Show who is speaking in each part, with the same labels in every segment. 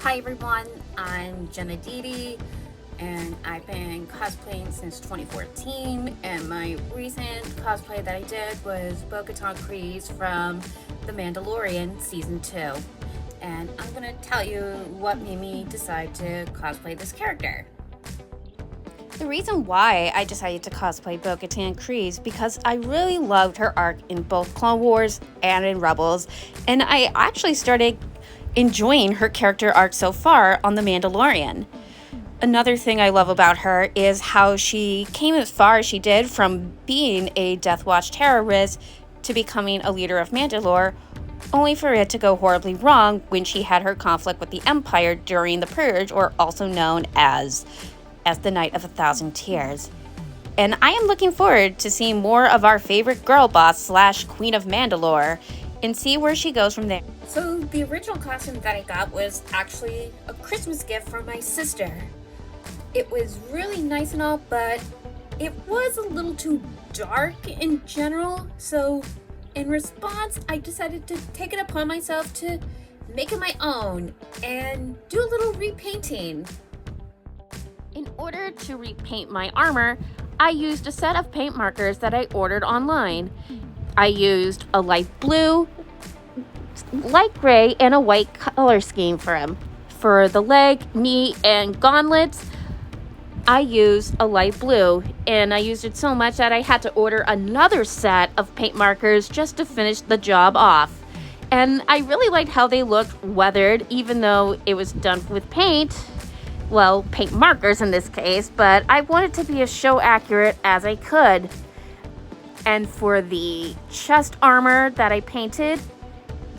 Speaker 1: Hi everyone, I'm Jenna Didi and I've been cosplaying since 2014, and my recent cosplay that I did was Bo-Katan Kryze from The Mandalorian Season 2. And I'm going to tell you what made me decide to cosplay this character.
Speaker 2: The reason why I decided to cosplay Bo-Katan Kryze because I really loved her arc in both Clone Wars and in Rebels, and I actually started enjoying her character arc so far on The Mandalorian. Another thing I love about her is how she came as far as she did from being a Death Watch terrorist to becoming a leader of Mandalore, only for it to go horribly wrong when she had her conflict with the Empire during the Purge, or also known as the Night of 1,000 Tears. And I am looking forward to seeing more of our favorite girl boss / Queen of Mandalore and see where she goes from there.
Speaker 1: So the original costume that I got was actually a Christmas gift from my sister. It was really nice and all, but it was a little too dark in general, so in response I decided to take it upon myself to make it my own and do a little repainting.
Speaker 2: In order to repaint my armor, I used a set of paint markers that I ordered online. I used a light blue, light gray, and a white color scheme for them. For the leg, knee, and gauntlets, I used a light blue, and I used it so much that I had to order another set of paint markers just to finish the job off. And I really liked how they looked weathered, even though it was done with paint. Well, paint markers in this case, but I wanted to be as show accurate as I could. And for the chest armor that I painted,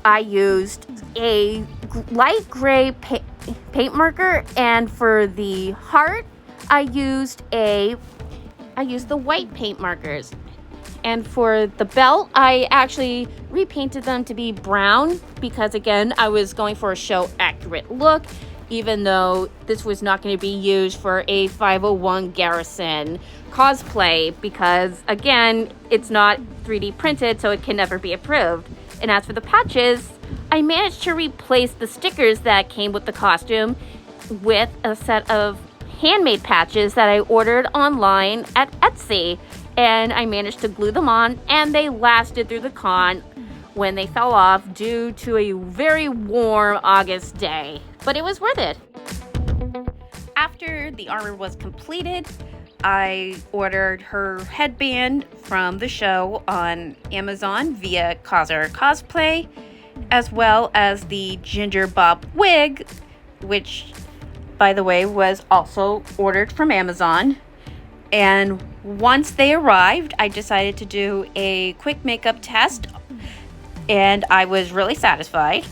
Speaker 2: I used a light gray paint marker, and for the heart, I used the white paint markers. And for the belt, I actually repainted them to be brown because, again, I was going for a show accurate look, even though this was not going to be used for a 501 Garrison cosplay because, again, it's not 3D printed, so it can never be approved. And as for the patches, I managed to replace the stickers that came with the costume with a set of handmade patches that I ordered online at Etsy. And I managed to glue them on, and they lasted through the con when they fell off due to a very warm August day. But it was worth it. After the armor was completed, I ordered her headband from the show on Amazon via I Cosplay, as well as the ginger bob wig, which, by the way, was also ordered from Amazon. And once they arrived, I decided to do a quick makeup test, and I was really satisfied.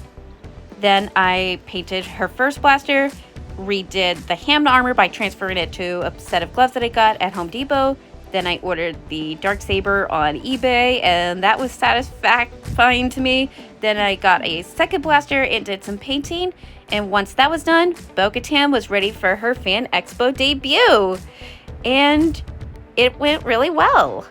Speaker 2: Then I painted her first blaster, redid the ham armor by transferring it to a set of gloves that I got at Home Depot. Then I ordered the Darksaber on eBay, and that was satisfying to me. Then I got a second blaster and did some painting. And once that was done, Bo-Katan was ready for her Fan Expo debut. And it went really well.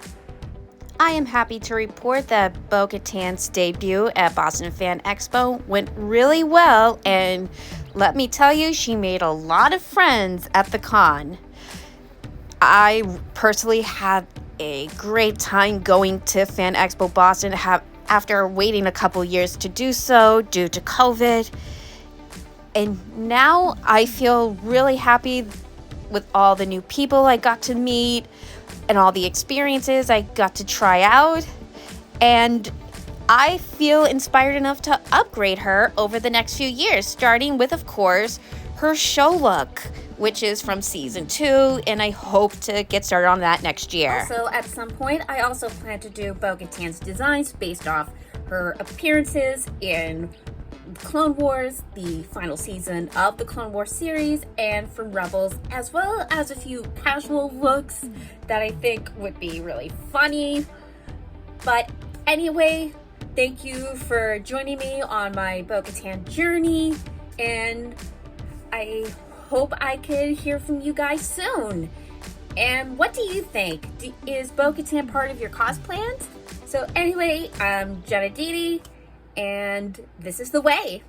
Speaker 2: I am happy to report that Bo-Katan's debut at Boston Fan Expo went really well, and let me tell you, she made a lot of friends at the con. I personally had a great time going to Fan Expo Boston after waiting a couple years to do so due to COVID. And now I feel really happy with all the new people I got to meet and all the experiences I got to try out. And I feel inspired enough to upgrade her over the next few years, starting with, of course, her show look, which is from Season 2, and I hope to get started on that next year.
Speaker 1: Also, at some point, I also plan to do Bo-Katan's designs based off her appearances in Clone Wars, the final season of the Clone Wars series, and from Rebels, as well as a few casual looks that I think would be really funny. But anyway, thank you for joining me on my Bo-Katan journey, and I hope I could hear from you guys soon. And what do you think? Is Bo-Katan part of your cos plans? So anyway, I'm Jenna Didi, and this is the way.